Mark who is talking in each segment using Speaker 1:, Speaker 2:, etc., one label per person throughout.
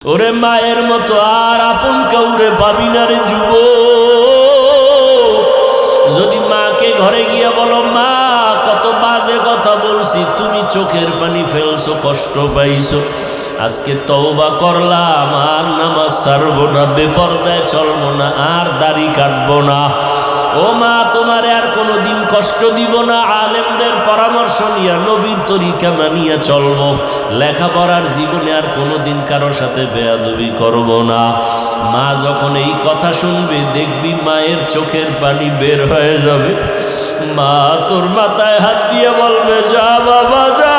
Speaker 1: ওরে মায়ের মতো আর আপন কাউরে পাবি না রে যুব। যদি মাকে ঘরে গিয়া বলো, মা কত বাজে কথা বলছি, তুমি চোখের পানি ফেলছো, কষ্ট পাইছো, আজকে তওবা করলাম, আর নামাজ ছাড়বো না, বেপরদায় চলবো না, আর দাড়ি কাটবো না। ও মা, তোমারে আর কোনোদিন কষ্ট দিব না, আলেমদের পরামর্শ নিয়া নবীর তরিকা মানিয়া চলবো, লেখাপড়ার জীবনে আর কোনোদিন কারোর সাথে বেয়াদবি করব না। মা যখন এই কথা শুনবে, দেখবি মায়ের চোখের পানি বের হয়ে যাবে। মা তোর মাথায় হাত দিয়ে বলবে, যা বাবা যা,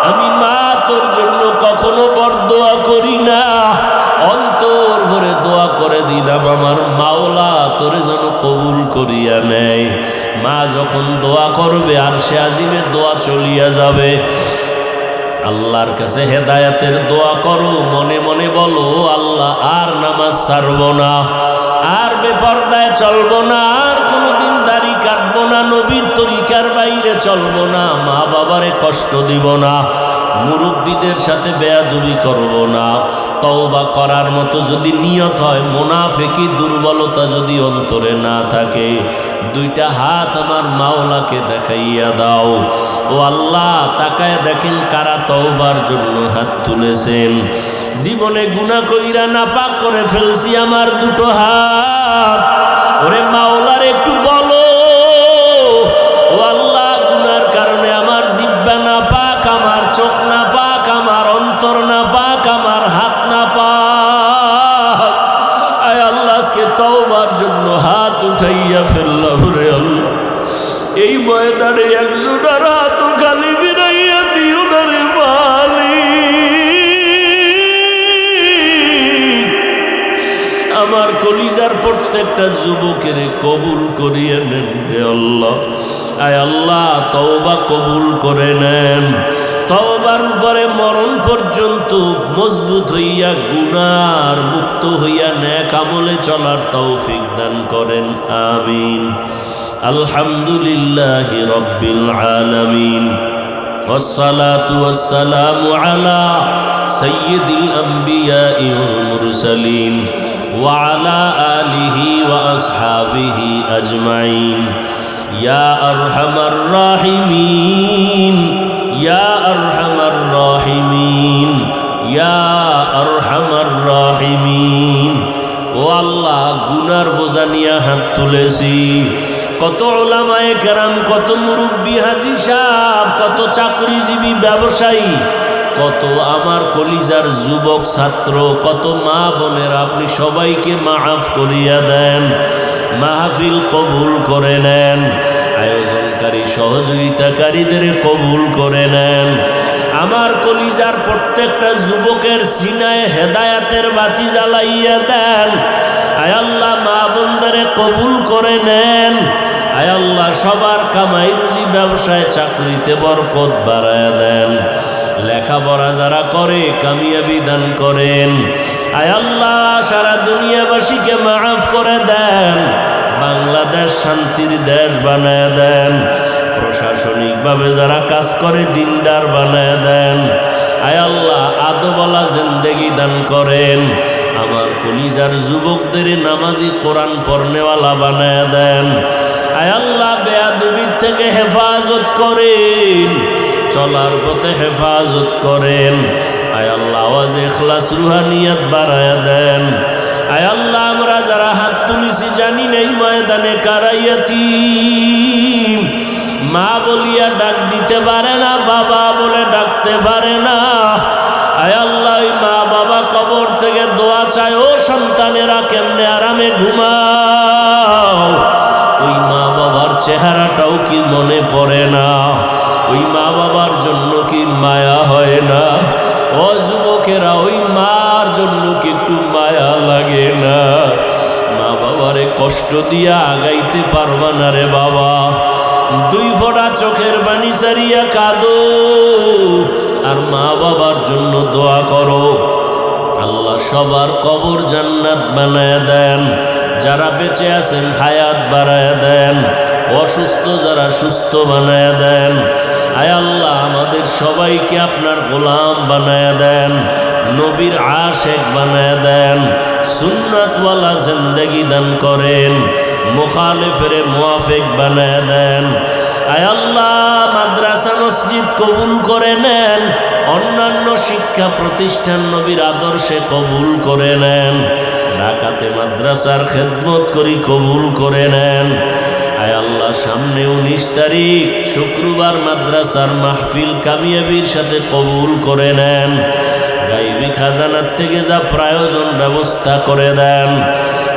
Speaker 1: আমি মা তোর জন্য কখনো বরদোয়া করি না, অন্তর ভরে দোয়া করে দিলাম আমার মাওলা তোরে যেন কবুল করিয়া নেয়। মা যখন দোয়া করবে, আর সে আজিমের দোয়া চলিয়া যাবে। আল্লাহর কাছে হেদায়েতের দোয়া করো, মনে মনে বলো, আল্লাহ আর নামাজ ছাড়বো না, আর বেপরদায় চলবো না, আর কোনোদিন দাড়ি কাটবো না, নবীর তরিকার বাইরে চলবো না, মা বাবারে কষ্ট দিব না, মুরব্বীদের সাথে বেয়াদবি করব না। তওবা করার মতো যদি নিয়ত হয়, মুনাফিকি দুর্বলতা যদি অন্তরে না থাকে, দুইটা হাত আমার মাওলাকে দেখাইয়া দাও। ও আল্লাহ, তাকায় দেখেন কারা তওবার জন্য হাত তুলেছেন। জীবনে গুনাহ কইরা নাপাক করে ফেলছি আমার দুটো হাত, ওরে মাওলার একটু বলো, ও আল্লাহ, গুনার কারণে আমার জিহ্বা নাপাক, আমার চোখ নাপাক, আমার অন্তর নাপাক, আমার হাত নাপাক। আয় আল্লাহ, আজকে তওবার জন্য হাত উঠাইয়া ফেললাম রে আল্লাহ। এই ময়দানে একজনের হাত খালি বিরাইয়া দিও না রে মালিক। আমার কলিজার প্রত্যেকটা যুবকের কবুল করিয়ে নেন রে আল্লাহ। আয় আল্লাহ, তওবা কবুল করে নেন। তওবার উপরে মরণ পর্যন্ত মজবুত হইয়া, গুনার মুক্ত হইয়া নেক আমলে চলার তৌফিক দান করেন, আমিন। আলহামদুলিল্লাহি রাব্বিল আলামিন, والصلاة والسلام على سيد الأنبياء والمرسلين وعلى آله وأصحابه أجمعين يا أرحم الراحمين يا أرحم الراحمين يا أرحم الراحمين। ও আল্লাহ, গুনার বোঝা নিয়ে হাত তুলেছি। কত উলামায়ে কেরাম, কত মুরব্বী হাজী সাহেব, কত চাকরিজীবী ব্যবসায়ী, কত আমার কলিজার যুবক ছাত্র, কত মা বোনের, আপনি সবাইকে মাফ করিয়া দেন, মাহফিল কবুল করে নেন, আয়োজনকারী সহযোগিতাকারীদের কবুল করে নেন। আমার কলিজার প্রত্যেকটা যুবকের সিনায় হেদায়াতের বাতি জ্বালাইয়া দেন। আয় আল্লাহ, মা বোনদারে কবুল করে নেন। আয় আল্লাহ, সবার কামাই রুজি, ব্যবসায়, চাকরিতে বরকত বাড়ায়া দেন। লেখাপড়া যারা করে, কামিয়াবি দান করেন। আয় আল্লাহ, সারা দুনিয়াবাসীকে মাফ করে দেন। বাংলাদেশ শান্তির দেশ বানায় দেন। প্রশাসনিকভাবে যারা কাজ করে, দিনদার বানায় দেন। আয় আল্লাহ, আদবওয়ালা জিন্দেগি দান করেন। আমার কলিজার যুবকদের নামাজি, কোরআন পড়নেওয়ালা বানায় দেন। আয় আল্লাহ, বেয়াদবির থেকে হেফাজত করেন, চলার পথে হেফাজত করেন। আয় আল্লাহ, আওয়াজে ইখলাস, রুহানিয়াত বাড়ায়া দেন। আয় আল্লাহ, আমরা যারা হাত তুলিছি, জানি নেই ময়দানে কারা ইয়াতীম, মা বলিয়া ডাক দিতে পারে না, বাবা বলে ডাকতে পারে না। আয় আল্লাহ, ওই মা বাবা কবর থেকে দোয়া চায়, ও সন্তানেরা কেমনে আরামে ঘুমাও। ওই মা বাবার চেহারাটাও কি মনে পড়ে না? ওই মা বাবার জন্য কি মায়া হয় না? ও যুবকেরা, ওই মার জন্য কি একটু মায়া লাগে না? মা বাবারে কষ্ট দিয়া আগাইতে পারবা না রে বাবা। দুই ফোঁটা চোখের পানি সারিয়া কাঁদো, আর মা বাবার জন্য দোয়া করো। আল্লাহ সবার কবর জান্নাত বানায় দেন। যারা বেঁচে আছেন হায়াত বাড়ায় দেন, অসুস্থ যারা সুস্থ বানায় দেন। আয় আল্লাহ, আমাদের সবাইকে আপনার গোলাম বানায় দেন। নবীর আশেক বানায় দেন, সুন্নাতওয়ালা জিন্দেগি দান করেন, মুখালিফের মুয়াফিক বানায় দেন। আয় আল্লাহ, মাদ্রাসা মসজিদ কবুল করে নেন, অন্যান্য শিক্ষা প্রতিষ্ঠান নবীর আদর্শে কবুল করে নেন, ঢাকাতে মাদ্রাসার খেদমত করি কবুল করে নেন। আয় আল্লাহ, সামনে 19 তারিখ শুক্রবার মাদ্রাসার মাহফিল কামিয়াবির সাথে কবুল করে নেন। গাইবি খাজানার থেকে যা প্রয়োজন ব্যবস্থা করে দেন।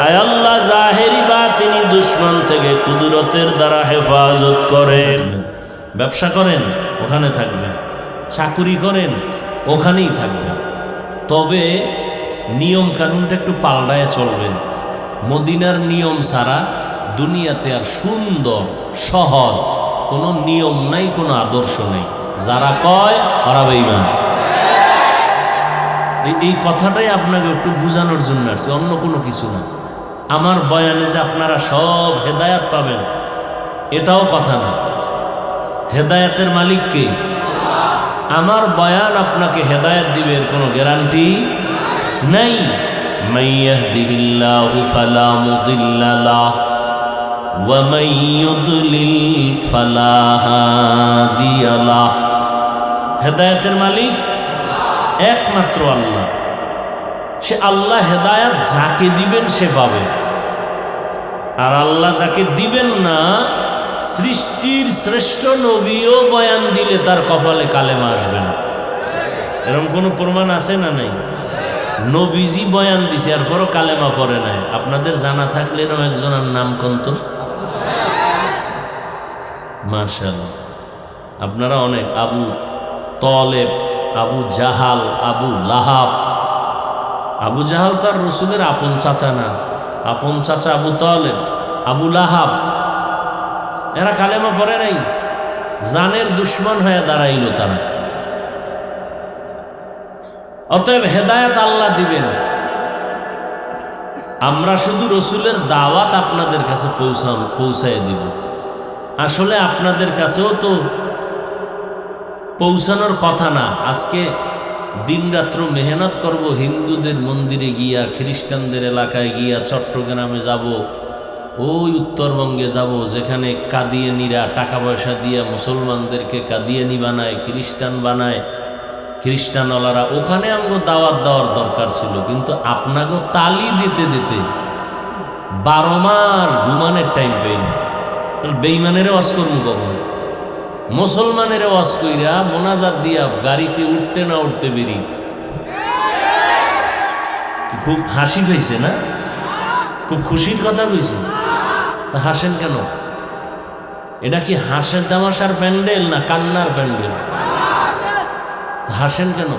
Speaker 1: আয় আল্লাহ, জাহেরি বাতিনি দুশমন থেকে কুদরতের দ্বারা হেফাজত করেন। ব্যবসা করেন, ওখানে থাকবেন। চাকুরি করেন, ওখানেই থাকবেন। তবে নিয়ম কানুনটা একটু পাল্টায় চলবেন। মদিনার নিয়ম ছাড়া দুনিয়াতে আর সুন্দর সহজ কোনো নিয়ম নাই, কোনো আদর্শ নেই। যারা কয় ওরা বেঈমান। এই কথাটাই আপনাকে একটু বোঝানোর জন্য আসছে, অন্য কোনো কিছু না। আমার বয়ানে যে আপনারা সব হেদায়াত পাবেন এটাও কথা না। হেদায়াতের মালিক কে? আমার বয়ান আপনাকে হেদায়াত দিবে এর কোনো গ্যারান্টি নাই। মান ইয়াহদিহিল্লাহু ফালা মুদিল্লা লাহু ওয়া মান ইউদ্লিল ফালা হাদিয়া লাহু। হেদায়াতের মালিক একমাত্র আল্লাহ। সে আল্লাহ হেদায়াত যাকে দিবেন সে পাবে, আর আল্লাহ যাকে দিবেন না, সৃষ্টির শ্রেষ্ঠ নবীও বয়ান দিলে তার কপালে কালেমা আসবে না। এরকম কোনো প্রমাণ আছে না? নাই। নবীজি বয়ান দিছে আর পরও কালেমা পড়ে নাই। আপনাদের জানা থাকলে এরকম একজনের নাম কোন? মাশাআল্লাহ, আপনারা অনেক। আবু তলেব, আবু জাহাল, আবু লাহাব। আবু জাহাল তার রসুলের আপন চাচা না, আপন চাচা আবু তলেব, আবু লাহাব, এরা কালেমা পড়ে নাই, জানের দুশ্মন হয়ে দাঁড়াইল তারা। অতএব হেদায়েত আল্লাহ দিবেন। আমরা শুধু রসুলের দাওয়াত আপনাদের কাছে পৌঁছায় দিব। আসলে আপনাদের কাছেও তো পৌঁছানোর কথা না। আজকে দিনরাত্র মেহনত করব, হিন্দুদের মন্দিরে গিয়া, খ্রিস্টানদের এলাকায় গিয়া, চট্টগ্রামে যাব, ওই উত্তরবঙ্গে যাব যেখানে কাদিয়ানিরা টাকা পয়সা দিয়া মুসলমানদেরকে কাদিয়ানি বানায়, খ্রিস্টান বানায়, খ্রিস্টানওয়ালারা, ওখানে আমগো দাওয়াত দেওয়ার দরকার ছিল। কিন্তু আপনাগো তালি দিতে দিতে 12 মাস ঘুমানের টাইম পাই না। বেঈমানের ওয়াজ করবো কখন? মুসলমানের ওয়াজ কইরা মোনাজাত দিয়া গাড়িতে উঠতে না উঠতে বেরি। খুব হাসি পাইছে না? খুব খুশির কথা কইছে। হাসেন কেন? এটা কি হাসের তামাশার প্যান্ডেল না কান্নার প্যান্ডেল? হাসেন কেন?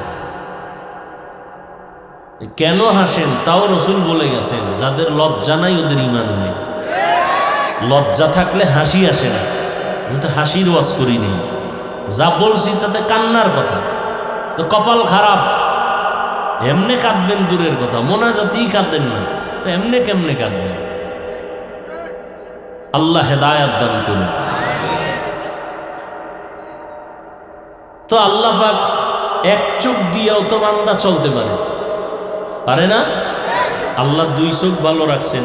Speaker 1: কেন হাসেন তাও রসুল বলে গেছেন, যাদের লজ্জা নাই ওদের ঈমান নাই। লজ্জা থাকলে হাসি আসে না। আমি তো হাসির ওয়াজ করি নেই, যা বলছি তাতে কান্নার কথা। তো কপাল খারাপ, এমনে কাঁদবেন দূরের কথা, মোনাজাতেই কাঁদেন না, তো এমনে কেমনে কাঁদবেন? আল্লাহ হেদায়াত দান করুন। তো আল্লাহ পাক এক চোখ দিয়েও তো বান্দা চলতে পারে না? আল্লাহ 2 চোখ ভালো রাখছেন।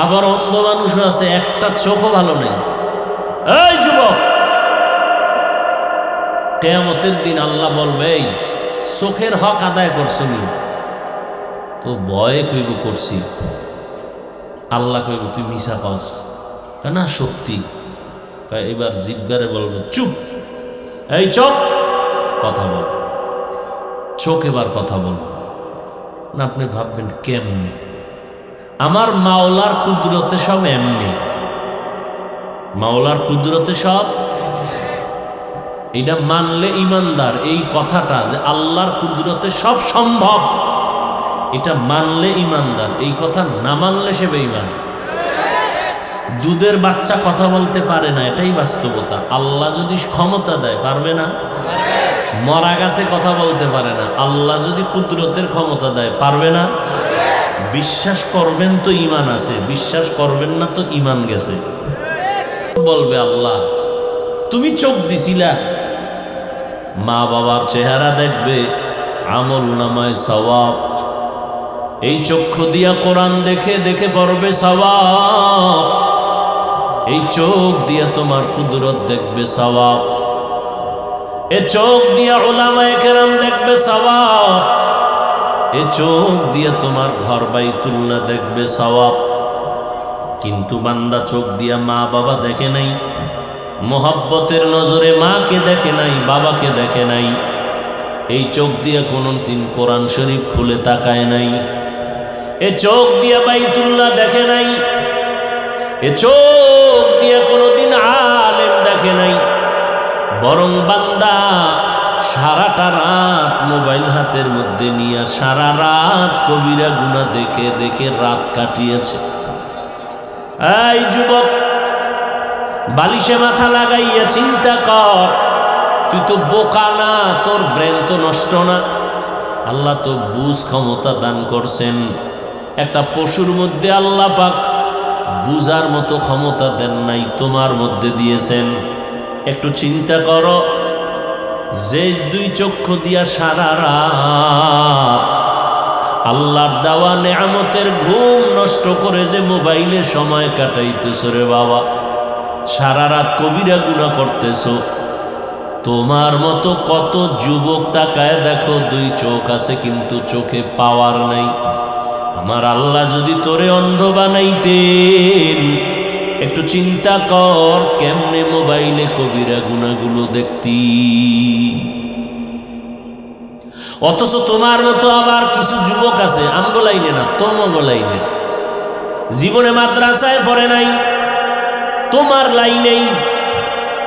Speaker 1: আবার অন্ধ মানুষও আছে, একটা চোখও ভালো নেই। এই যুবক, কিয়ামতের দিন আল্লাহ বলবে, এই চোখের হক আদায় করছনি? তো ভয়ে কইব করছি। আল্লাহ কইব তুই মিছা কস। না সত্যি। এবার জিব্বারে বলবে চুপ, এই চোখ কথা বল। চোখ এবার কথা বল না। আপনি ভাববেন কেমনি? আমার মাওলার কুদরতে সব এমনি। মাওলার কুদরতে সব, এটা মানলে ইমানদার। এই কথাটা যে আল্লাহর কুদরতে সব সম্ভব, এটা মানলে ইমানদার। এই কথা না মানলে সে বেঈমান। দুধের বাচ্চা কথা বলতে পারে না, এটাই বাস্তবতা। আল্লাহ যদি ক্ষমতা দেয় পারবে না? মরা গাছে কথা বলতে পারে না, আল্লাহ যদি কুদরতের ক্ষমতা দেয় পারবে না? বিশ্বাস করবেন তো ঈমান আছে, বিশ্বাস করবেন না তো ঈমান গেছে। বলবে আল্লাহ তুমি চোখ দিছিলা, মা বাবার চেহারা দেখবে, আমল নামায় সওয়াব। এই চক্ষু দিয়া কোরআন দেখে দেখে পড়বে সওয়াব। এই চোখ দিয়া তোমার কুদরত দেখবে সওয়াব। এ চোখ দিয়া উলামায়ে কেরাম দেখবে সওয়াব। এ চোখ দিয়া তোমার ঘর বাইতুল্লাহ দেখবে সওয়াব। কিন্তু বান্দা চোখ দিয়া মা বাবা দেখে নাই, মোহাব্বতের নজরে মাকে দেখে নাই, বাবাকে দেখে নাই। এই চোখ দিয়া কোনদিন কোরআন শরীফ খুলে তাকায় নাই। এ চোখ দিয়া বাইতুল্লাহ দেখে নাই। এ চোখ দিয়া কোনদিন আলেম দেখে নাই। বরং বান্দা সারাটা রাত মোবাইল হাতের মধ্যে নিয়ে সারা রাত কবিরা গুনাহ দেখে দেখে রাত কাটিয়েছে। এই যুবক, বালিশে মাথা লাগাইয়া চিন্তা কর, তুই তো বোকা না, তোর ব্রেন তো নষ্ট না। আল্লাহ তো বুঝ ক্ষমতা দান করছেন। একটা পশুর মধ্যে আল্লাহ পাক বুঝার মতো ক্ষমতা দেন নাই, তোমার মধ্যে দিয়েছেন। একটু চিন্তা করো, যে দুই চক্ষু দিয়া সারা রাত আল্লাহর দেওয়া নেয়ামতের ঘুম নষ্ট করে যে মোবাইলে সময় কাটাইতেছ রে বাবা, সারা রাত কবিরা গুনাহ করতেছ। তোমার মতো কত যুবক তাকায় দেখো, দুই চোখ আছে কিন্তু চোখে পাওয়ার নাই। আমার আল্লাহ যদি তোরে অন্ধ বানাইতেন, একটু চিন্তা কর কেমনে মোবাইলে কবিরা গুনাহগুলো দেখতি। অথচ তোমার মতো আবার কিছু যুবক আছে, আমগো লাইনে না, তোমাগো লাইনে, জীবনে মাদ্রাসায় পড়ে নাই, তোমার লাইনেই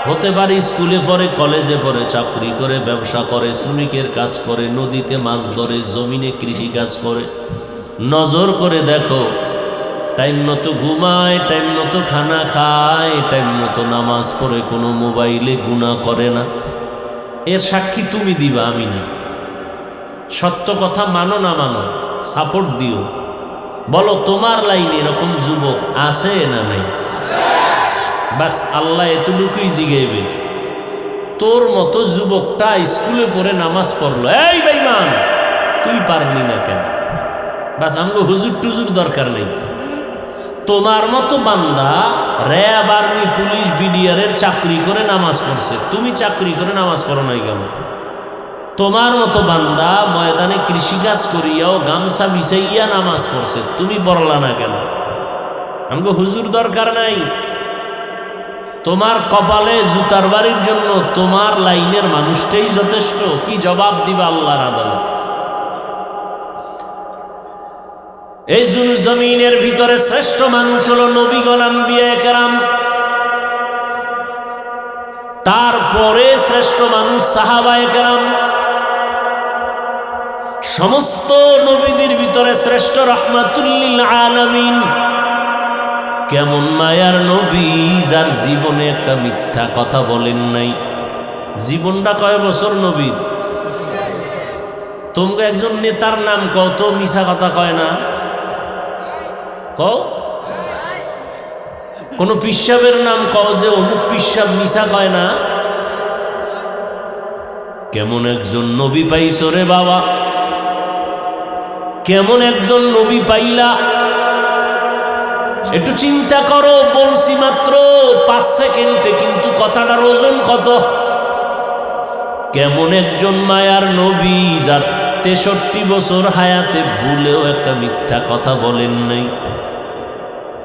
Speaker 1: হতে পারে স্কুলে পড়ে, কলেজে পড়ে, চাকরি করে, ব্যবসা করে, শ্রমিকের কাজ করে, নদীতে মাছ ধরে, জমিনে কৃষি কাজ করে। নজর করে দেখো, টাইম মতো ঘুমায়, টাইম মতো খানা খায়, টাইম মতো নামাজ পড়ে, কোনো মোবাইলে গুনাহ করে না। এর সাক্ষী তুমি দিবা, আমি না। সত্য কথা মানো না মানো, সাপোর্ট দিও। বলো তোমার লাইনে এরকম যুবক আছে না নাই? বাস আল্লাহ এতটুকুই জিগাইবে, তোর মতো যুবকটা স্কুলে পড়ে নামাজ পড়লো, এই বেঈমান তুই পারলি না কেন? বাস আমগো হুজুর টুজুর দরকার নেই। তোমার মতো বান্দা র্যাব, আর্মি, পুলিশ, বিডিআরের চাকরি করে নামাজ পড়ছে, তুমি চাকরি করে নামাজ পড়ো নাই কেন? তোমার মতো বান্দা ময়দানে কৃষিকাজ করিয়াও গামছা বিছাইয়া নামাজ পড়ছে, তুমি পড়লা না কেন? আমগো হুজুর দরকার নাই। তোমার কপালে জুতার বাড়ির জন্য তোমার লাইনের মানুষটাই যথেষ্ট। কি জবাব দিবা আল্লাহর আদালত? এই জমিনের ভিতরে শ্রেষ্ঠ মানুষ হলো নবীগণ, আম্বিয়া কেরাম। তারপরে শ্রেষ্ঠ মানুষ সাহাবায়ে কেরাম। সমস্ত নবীদের ভিতরে শ্রেষ্ঠ রাহমাতুল্লিল আলামিন। কেমন মায়ার নবী, যার জীবনে একটা মিথ্যা কথা বলেন নাই। জীবনটা কয় বছর নবীর? তোমরা একজন নেতার নাম কত মিছা কথা কয় না? কও কোন পিসাবের নাম কও যে অমুক পিসাব মিছা কয় না? কেমন একজন নবী পাইছো রে বাবা, কেমন একজন নবী পাইলা? একটু চিন্তা করো। বলছি মাত্র 5 সেকেন্ডে, কিন্তু কথাটার ওজন কত। কেমন একজন মায়ার নবী, যার 63 বছর হায়াতে ভুলেও একটা মিথ্যা কথা বলেন নাই।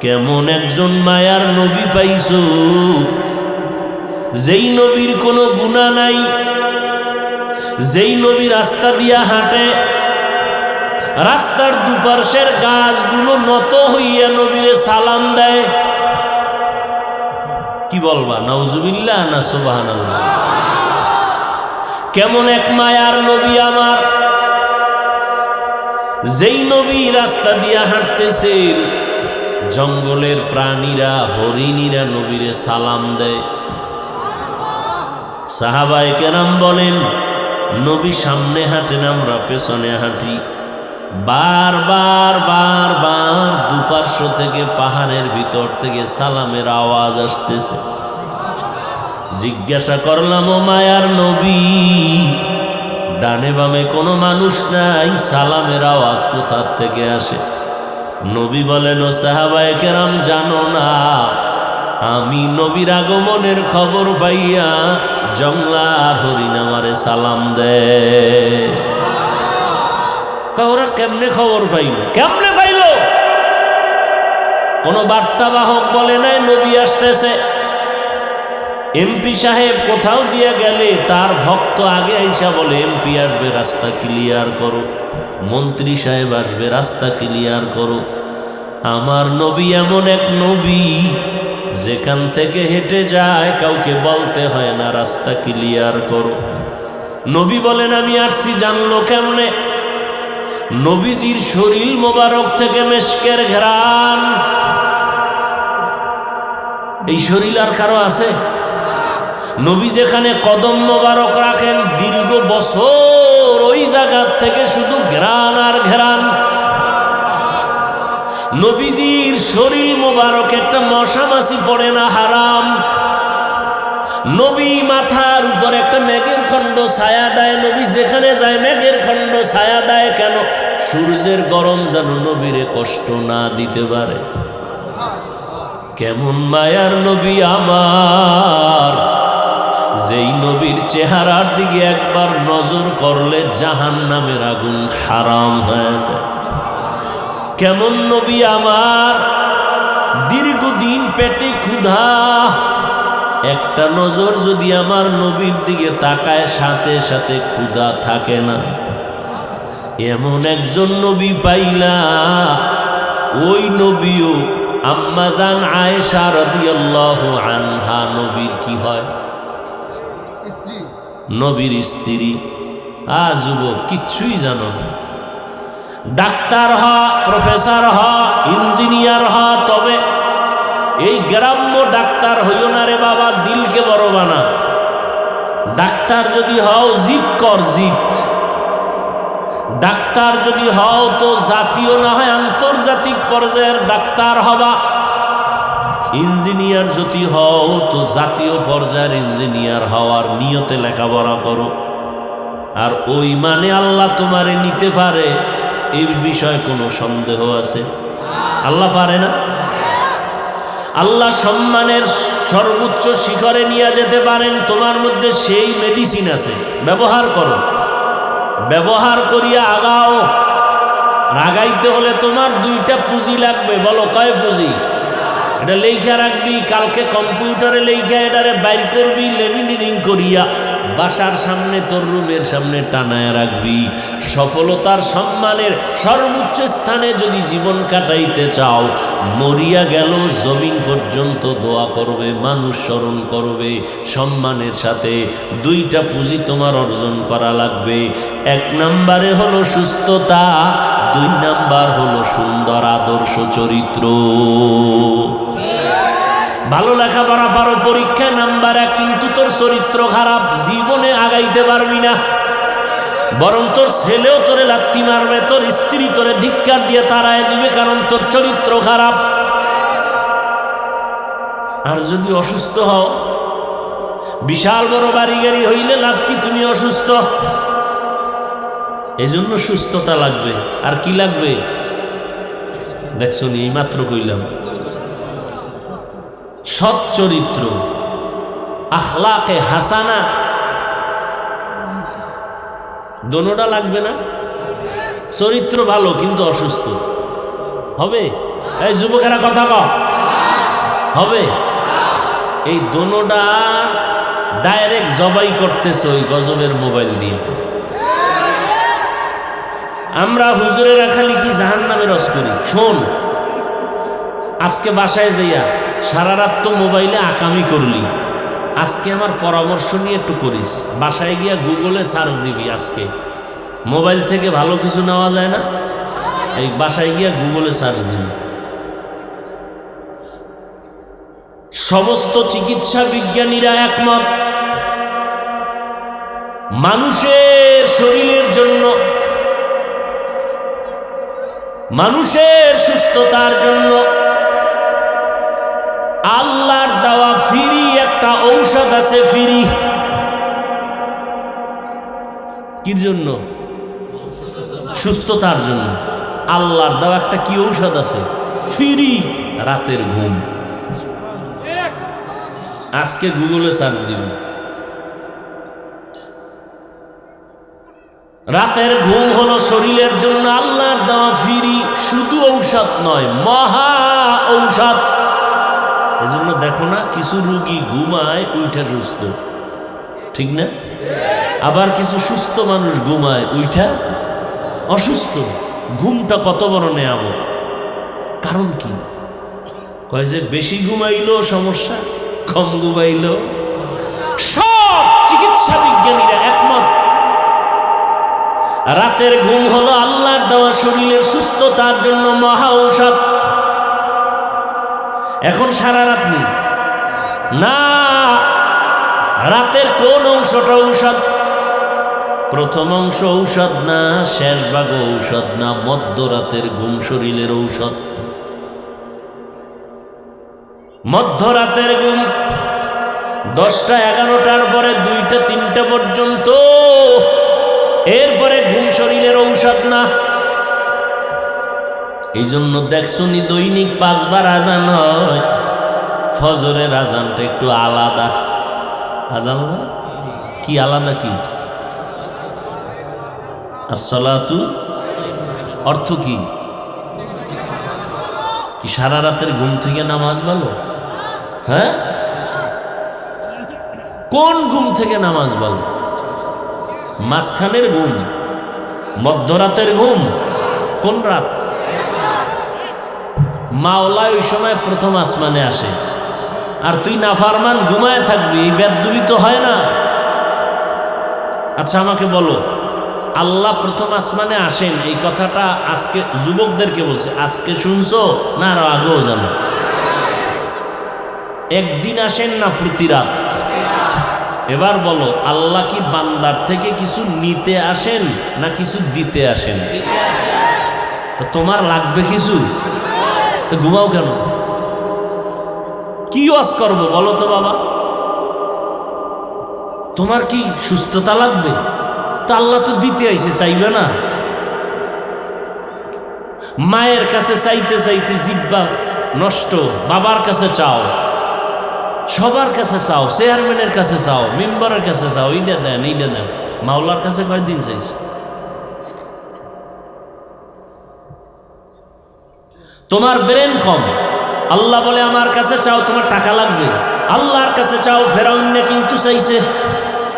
Speaker 1: কেমন একজন মায়ার নবী পাইছো, যেই নবীর কোনো গুনাহ নাই, যেই নবী রাস্তা দিয়া হাঁটে, রাস্তার দুপাশের গাছগুলো নত হইয়া নবীরে সালাম দেয়। কি বলবা, নাউজুবিল্লাহ না সুবহানাল্লাহ? কেমন এক মায়ার নবী আমার, যেই নবী রাস্তা দিয়া হাঁটতেছেন, জঙ্গলের প্রাণীরা, হরিণীরা নবীরে সালাম দেয়। সাহাবায়ে কেরাম বলেন, নবী সামনে হাঁটেন, আমরা পেছনে হাঁটি। বারবার বারবার দুপার্শ্ব থেকে, পাহাড়ের ভিতর থেকে সালামের আওয়াজ আসতেছে। জিজ্ঞাসা করলাম, ও মায়ার নবী, ডানে বামে কোনো মানুষ নাই, সালামের আওয়াজ কোথার থেকে আসে? নবী বলেন, ও সাহাবায়ে কেরাম, জানো না আমি নবীর আগমনের খবর পাইয়া জংলার হরিণ আমারে সালাম দেয়। ওরা কেমনে খবর পাইল? কেমনে পাইল? কোন বার্তাবাহক বলে নাই নবী আসতেছে। এমপি সাহেব কোথাও দিয়ে গেলে তার ভক্ত আগে আইসা বলে, এমপি আসবে রাস্তা ক্লিয়ার করো, মন্ত্রী সাহেব আসবে রাস্তা ক্লিয়ার করো। আমার নবী এমন এক নবী, যেখান থেকে হেঁটে যায় কাউকে বলতে হয় না রাস্তা ক্লিয়ার করো। নবী বলেন, আমি আসছি জানলো কেমনে? নবীজির শরীর মোবারক থেকে মেশকের ঘ্রাণ। এই শরীর আর কারো আছে? নবী যেখানে কদম মোবারক রাখেন দীর্ঘ বছর ওই জায়গার থেকে শুধু ঘ্রাণ আর ঘ্রাণ। নবীজির শরীর মোবারক একটা মশা মাছি পড়ে না, হারাম। নবী মাথার উপর একটা মেঘের খণ্ড ছায়া দেয়, নবী যেখানে যায় মেঘের খণ্ড ছায়া দেয়। কেন? সূর্যের গরম যেন নবীরে কষ্ট না দিতে পারে। কেমন মায়ার নবী আমার, যেই নবীর চেহারার দিকে একবার নজর করলে জাহান্নামের আগুন হারাম হয়ে যায়। কেমন নবী আমার, দীর্ঘদিন পেটে ক্ষুধা, একটা নজর যদি আমার নবীর দিকে তাকায় সাথে সাথে ক্ষুধা থাকে না। এমন একজন নবী পাইলা, ওই নবীও আম্মাজান আয়েশা রাদিয়াল্লাহু আনহা নবীর কি হয়? নবীর স্ত্রী। যুবক কিচ্ছুই জানো না, ডাক্তার হ, প্রফেসর হ, ইঞ্জিনিয়ার হ, তবে এই গ্রাম্য ডাক্তার হইও না রে বাবা, দিলকে বড় বানা। ডাক্তার যদি হও জিদ কর, জিদ। ডাক্তার যদি হও তো জাতীয় না হয় আন্তর্জাতিক পর্যায়ের ডাক্তার হবা। ইঞ্জিনিয়ার যদি হও তো জাতীয় পর্যায়ের ইঞ্জিনিয়ার হওয়ার নিয়তে লেখাপড়া করো। আর ওই মানে আল্লাহ তোমারে নিতে পারে এই বিষয়ে কোনো সন্দেহ আছে? আল্লাহ পারে না? আল্লাহ সম্মানের সর্বোচ্চ শিখরে নিয়ে যেতে পারেন। তোমার মধ্যে সেই মেডিসিন আছে, ব্যবহার করো। ব্যবহার করিয়া আগাও। আগাইতে হলে তোমার দুইটা পুঁজি লাগবে। বলো কয় পুঁজি? এটা লেখা রাখবি, কালকে কম্পিউটারে লেখা এটারে বাইর করবি, লেমিনেটিং করিয়া বাসার সামনে তোর রুমের সামনে টানায় রাখবি। সফলতার সম্মানের সর্বোচ্চ স্থানে যদি জীবন কাটাইতে চাও, মরিয়া গেল জমিন পর্যন্ত দোয়া করবে, মানুষ স্মরণ করবে সম্মানের সাথে। দুইটা পুঁজি তোমার অর্জন করা লাগবে। এক নম্বরে হলো সুস্থতা, দুই নাম্বার হলো সুন্দর আদর্শ চরিত্র। ভালো লেখাপড়া পারো, পরীক্ষায় নাম্বার 1, কিন্তু তোর চরিত্র খারাপ, জীবনে আগাইতে পারবি না। বরং তোর ছেলেও তোরে লাথি মারবে, তোর স্ত্রী তোরে ধিক্কার দিয়ে তাড়ায় দিবে, কারণ তোর চরিত্র খারাপ। আর যদি অসুস্থ হও, বিশাল বড় বাড়ি গাড়ি হইলে লাভ কি? তুমি অসুস্থ। এজন্য সুস্থতা লাগবে। আর কি লাগবে? দেখছো নি, এই মাত্র কইলাম, সৎ চরিত্র, আখলাকে হাসানা, দোনোটা লাগবে না? চরিত্র ভালো কিন্তু অসুস্থ হবে? এই যুবকেরা কথা কও, হবে? এই দোনোটা ডাইরেক্ট জবাই করতেছে ওই গজবের মোবাইল দিয়ে। আমরা হুজুরেরা খালি কি জাহান্নামের রস করি। শোন, আজকে বাসায় যাইয়া সারা রাত তো মোবাইলে আকামি করলি, আজকে আমার পরামর্শ নিয়ে একটু করিস। বাসায় গিয়া গুগলে সার্চ দিবি। আজকে মোবাইল থেকে ভালো কিছু নেওয়া যায় না, এই বাসায় গিয়া গুগলে সার্চ দিবি। সমস্ত চিকিৎসা বিজ্ঞানীরা একমত, মানুষের শরীরের জন্য, মানুষের সুস্থতার জন্য আল্লাহর দেওয়া ফ্রি একটা ঔষধ আছে। ফ্রি কির জন্য? সুস্থতার জন্য। আল্লাহর দেওয়া একটা কি ঔষধ আছে? ফ্রি রাতের ঘুম। আজকে গুগলে সার্চ দিব, রাতের ঘুম হলো শরীরের জন্য আল্লাহর দেওয়া ফ্রি, শুধু ঔষধ নয়, মহা ঔষধ। এজন্য দেখো না, কিছু রোগী ঘুমায় উইঠা সুস্থ, ঠিক না? আবার কিছু সুস্থ মানুষ ঘুমায় উইঠা অসুস্থ। ঘুমটা কত বড় নেয়ামত। কারণ কি? কয় যে বেশি ঘুমাইলেও সমস্যা, কম ঘুমাইলেও। সব চিকিৎসা বিজ্ঞানীরা একমত, রাতের ঘুম হলো আল্লাহর দেওয়া শরীরের সুস্থতার জন্য মহা ঔষধ। এখন সারা রাত নেই না, রাতের কোন অংশটা ঔষধ? প্রথম অংশ ঔষধ না, শেষ ভাগ ঔষধ না, মধ্যরাতের ঘুম শরীরের ঔষধ। মধ্যরাতের ঘুম 10টা 11টার পরে 2টা 3টা পর্যন্ত, এরপরে ঘুম শরীরের ঔষধ না। এই জন্য দেখছনি দৈনিক 5 বার আজান হয়, ফজরের আজানটা একটু আলাদা। আজান না কি আলাদা? কি আসসালাতু অর্থ কি? কি সারা রাতের ঘুম থেকে নামাজ ভালো? হ্যাঁ, কোন ঘুম থেকে নামাজ ভালো? মাঝখানের ঘুম, মধ্যরাতের ঘুম, কোন রাত? মাওলা ওই সময় প্রথম আসমানে আসে, আর তুই নাফারমান ঘুমায় থাকবি, এই বেদবি তো হয় না। আচ্ছা আমাকে বলো, আল্লাহ প্রথম আসমানে আসেন এই কথাটা আজকে যুবকদেরকে বলছে, আজকে শুনছো না আরো আগেও জানো? একদিন আসেন না প্রতি রাত? এবার বলো, আল্লাহ কি বান্দার থেকে কিছু নিতে আসেন না কিছু দিতে আসেন? তো তোমার লাগবে কিছু, তো ঘুমাও কেন? কি ওয়াজ করবো বলো তো বাবা? তোমার কি সুস্থতা লাগবে? তা আল্লাহ তো দিতে আইছে, চাইবে না? মায়ের কাছে চাইতে চাইতে জিব্বা নষ্ট, বাবার কাছে চাও, সবার কাছে চাও, চেয়ারম্যানের কাছে চাও, মেম্বারের কাছে চাও, এইটা দেন এইটা দেন। মাওলার কাছে কয়দিন চাইছে? তোমার ব্রেন কম। আল্লাহ বলে আমার কাছে চাও, তোমার টাকা লাগবে। আল্লাহর কাছে চাও। ফেরাউন্নে কিন্তু চাইছে,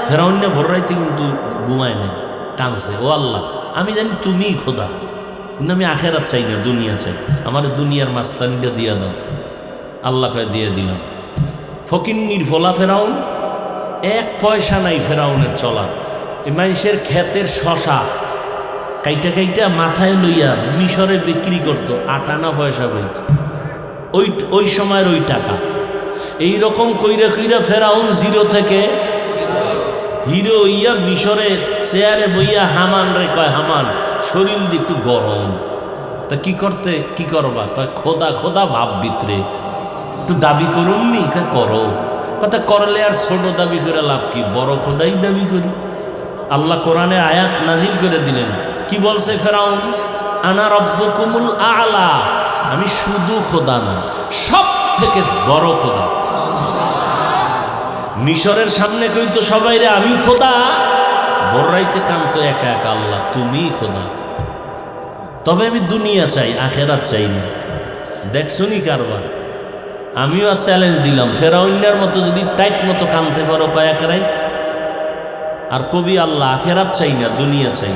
Speaker 1: ফেরাউন্নে ভোর রাইতে কিন্তু ঘুমায় নেই, কাঁদছে, ও আল্লাহ আমি জানি তুমিই খোদা, কিন্তু আমি আখেরাত চাই না, দুনিয়া চাই, আমার দুনিয়ার মাস্তানিটা দিয়া দাও। আল্লাহ কয় দিয়ে দিলাম। ফকিন্নির ফলা ফেরাউন, 1 পয়সা নাই ফেরাউনের চলার। এই মানুষের ক্ষেতের শশা কাইটা কাইটা মাথায় লইয়া মিশরে বিক্রি করতো, 8 আনা পয়সা বইত, ওই সময়ের ওই টাকা। এইরকম কইরা কইরা ফেরাউন জিরো থেকে হিরো ইয়া মিশরে চেয়ারে বইয়া হামান রে কয়, হামান শরীর দিয়ে একটু গরম, তা কি করবা? কয় খোদা খোদা ভাব ভিতরে একটু দাবি করুননি। কয় করো। কথা করলে আর ছোট দাবি করে লাভ কি, বড় খোদাই দাবি করি। আল্লাহ কোরআনের আয়াত নাজিল করে দিলেন, কি বলছে ফেরাউন? আনা রব্বুকুমুল আলা, আমি শুধু খোদা না, সব থেকে বড় খোদা। মিশরের সামনে কইতো সবাই রে আমি খোদা, বড়রাইতে কানতো একা একা, আল্লাহ তুমিই খোদা। তবে আমি দুনিয়া চাই, আখেরাত চাই না। দেখছনি কারবার? আমিও আর চ্যালেঞ্জ দিলাম, ফেরাউনের মতো যদি টাইট মতো কানতে পারো কয়েক রাইত, আর কবি আল্লাহ আখেরাত চাই না দুনিয়া চাই,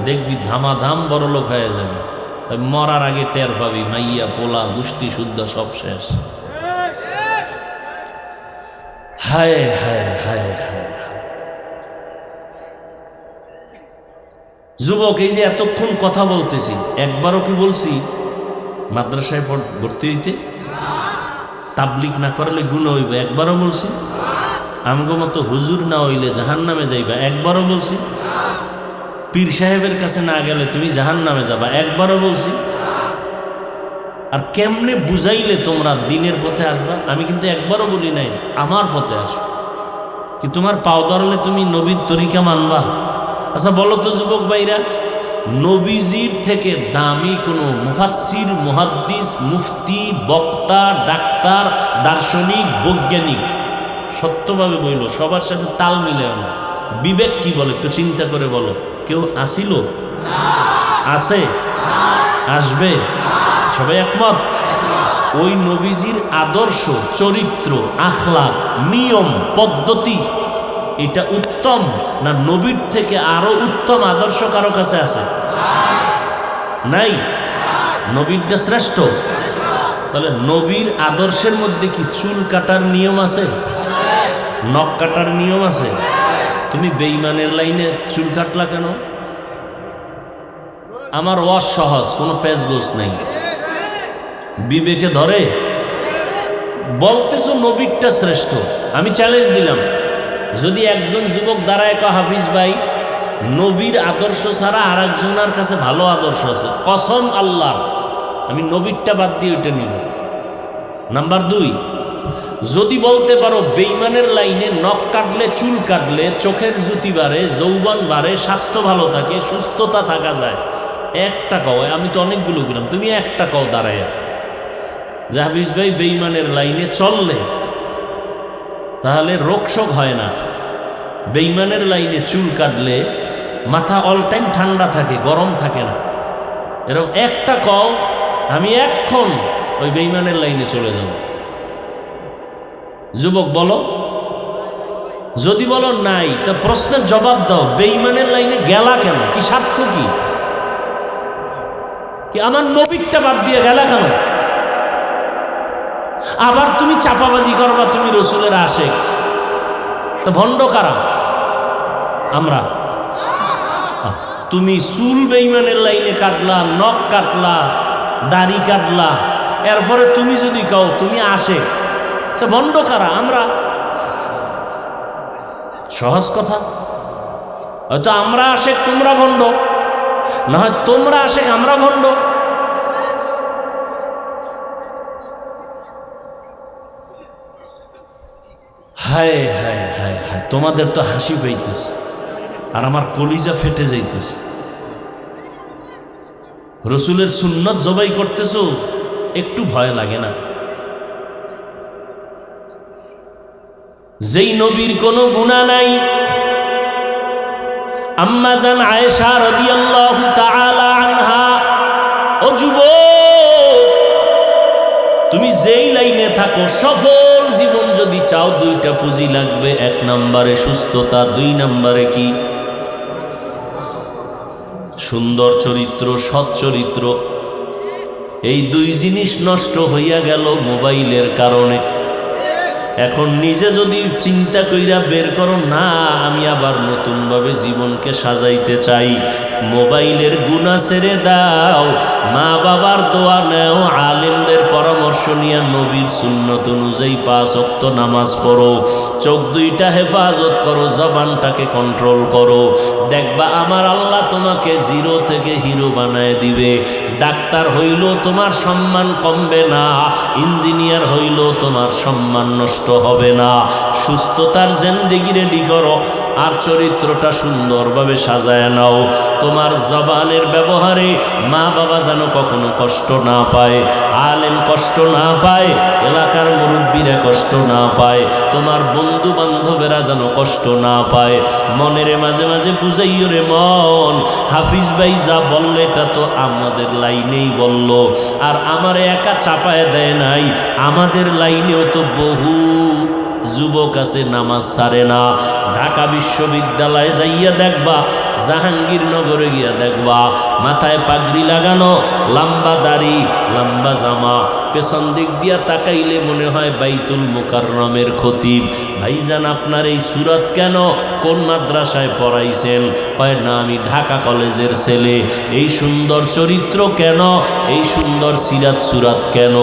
Speaker 1: দেখবি ধামাধাম বড় লোক হয়ে যাবে। তাই মরার আগে টের পাবি, মাইয়া পোলা গোষ্ঠী শুদ্ধ সব শেষ। হায় হায় হায় হায়। যুবক, এই যে এতক্ষণ কথা বলতেছি, একবারও কি বলছি মাদ্রাসায় ভর্তি হইতে? তাবলিগ না করলে গুনাহ হইবে, একবারও বলছি? আমগো মতো হুজুর না হইলে জাহান্নামে যাইবা, একবারও বলছি? পীর সাহেবের কাছে না গেলে তুমি জাহান্নামে যাবা, একবারও বলছি? আর কেমনে বুঝাইলে তোমরা দিনের পথে আসবা? আমি কিন্তু একবারও বলি নাই আমার পথে আসো, কি তোমার পাও ধরলে তুমি নবীর তরিকা মানবা? আচ্ছা বলো তো যুবক ভাইরা, নবীজির থেকে দামি কোনো মুফাসসির, মুহাদ্দিস, মুফতি, বক্তা, ডাক্তার, দার্শনিক, বৈজ্ঞানিক সত্যভাবে বইল, সবার সাথে তাল মিলেও না। বিবেক কি বলে একটু চিন্তা করে বলো, কেউ আসিল? আছে? আসবে? সবাই একমত? ওই নবীজির আদর্শ, চরিত্র, আখলাক, নিয়ম, পদ্ধতি এটা উত্তম না নবীর থেকে আরো উত্তম আদর্শ কারো কাছে আছে? নাই? নবীরটা শ্রেষ্ঠ। তাহলে নবীর আদর্শের মধ্যে কি চুল কাটার নিয়ম আছে? নখ কাটার নিয়ম আছে? তুমি বেঈমানের লাইনে চুল কাটলা কেন? আমার ওয়াজ সহজ, কোনো পেঁচগোছ নাই। বিবেকে ধরে? বলতেছো নবীরটা শ্রেষ্ঠ। আমি চ্যালেঞ্জ দিলাম, যদি একজন যুবক দাঁড়ায় কয় হাফিজ ভাই নবীর আদর্শ ছাড়া আর একজনের কাছে ভালো আদর্শ আছে, কসম আল্লাহ আমি নবীরটা বাদ দিয়ে ওইটা নিব। নাম্বার 2, যদি বলতে পারো বেঈমানের লাইনে নখ কাটলে, চুল কাটলে চোখের জ্যোতি বাড়ে, যৌবন বাড়ে, স্বাস্থ্য ভালো থাকে, সুস্থতা থাকা যায়, একটা কও। আমি তো অনেকগুলো গেলাম, তুমি একটা কও দাঁড়ায় যে হাফিজ ভাই বেঈমানের লাইনে চললে তাহলে রোগশোক হয় না, বেঈমানের লাইনে চুল কাটলে মাথা অল টাইম ঠান্ডা থাকে, গরম থাকে না, এরকম একটা কও। আমি এখন ওই বেঈমানের লাইনে চলে যাব। যুবক বলো। যদি বলো নাই, তা প্রশ্নের জবাব দাও, বেঈমানের লাইনে গেলা কেন? কি স্বার্থ কি? আমার নবীরটা বাদ দিয়ে গেলা কেন? আবার তুমি চাপাবাজি করবা তুমি রসুলের আশেক, তো ভণ্ড কারা? আমরা। তুমি চুল বেঈমানের লাইনে কাটলা, নখ কাটলা, দাড়ি কাটলা, এরপরে তুমি যদি কও তুমি আশেক, তো ভণ্ড কারা? আমরা। সহজ কথা। হয়তো আমরা আশেক, তোমরা ভণ্ড, না হয় তোমরা আশেক, আমরা ভণ্ড। হায় হায় হায় হায়, তোমাদের তো হাসি পাইতেছে আর আমার কলিজা ফেটে যাইতেছে। রসুলের সুন্নত জবাই করতেছো, একটু ভয় লাগে না? যেই নবীর কোনো গুনাহ নাই, আম্মা জান আয়েশা রাদিয়াল্লাহু তাআলা আনহা, ও যুবক তুমি যেই লাইনে থাকো, সফল জীবন যদি চাও, 2টা পুঁজি লাগবে। 1 নম্বরে সুস্থতা, 2 নম্বরে কি? সুন্দর চরিত্র, সৎ চরিত্র। এই 2 জিনিস নষ্ট হইয়া গেল মোবাইলের কারণে। এখন নিজে যদি চিন্তা কইরা বের করো, না আমি আবার নতুনভাবে জীবনকে সাজাইতে চাই, মোবাইলের গুনাহ ছেড়ে দাও, মা বাবার দোয়া নেও, আলেমদের পরামর্শ নিয়ে নবীর সুন্নত অনুযায়ী 5 ওয়াক্ত নামাজ পড়ো, চোখ 2টা হেফাজত করো, জবানটাকে কন্ট্রোল করো, দেখবা আমার আল্লাহ তোমাকে 0 থেকে হিরো বানায় দিবে। ডাক্তার হইলেও তোমার সম্মান কমবে না, ইঞ্জিনিয়ার হইলেও তোমার সম্মান নষ্ট হবে না। সুস্থতার জিন্দেগি রেডি করো আর চরিত্রটা সুন্দরভাবে সাজায় নাও। তোমার জবানের ব্যবহারে মা বাবা যেন কখনো কষ্ট না পায়, আলেম কষ্ট না পায়, এলাকার মুরব্বীরা কষ্ট না পায়, তোমার বন্ধু বান্ধবেরা যেন কষ্ট না পায়। মনের মাঝে মাঝে বুঝাইও রে মন, হাফিজ ভাই যা বললে এটা তো আমাদের লাইনেই বলল, আর আমারে একা চাপায় দেয় নাই, আমাদের লাইনেও তো বহু যুবক আছে নামাজ ছাড়ে না। ঢাকা বিশ্ববিদ্যালয়ে যাইয়া দেখবা, জাহাঙ্গীরনগরে গিয়া দেখবা, মাথায় পাগড়ি লাগানো, লম্বা দাড়ি, লম্বা জামা, পেছন দিক দিয়া তাকাইলে মনে হয় বাইতুল মুকাররমের খতিব। ভাইজান আপনার এই সুরত কেন? কোন মাদ্রাসায় পড়াইছেন? কয় না আমি ঢাকা কলেজের ছেলে। এই সুন্দর চরিত্র কেন? এই সুন্দর সিরাত সুরাত কেন?